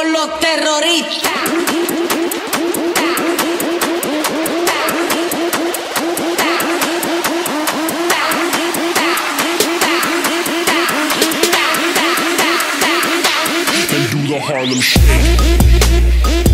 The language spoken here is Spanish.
con los terroristas. And do the Harlem Shake.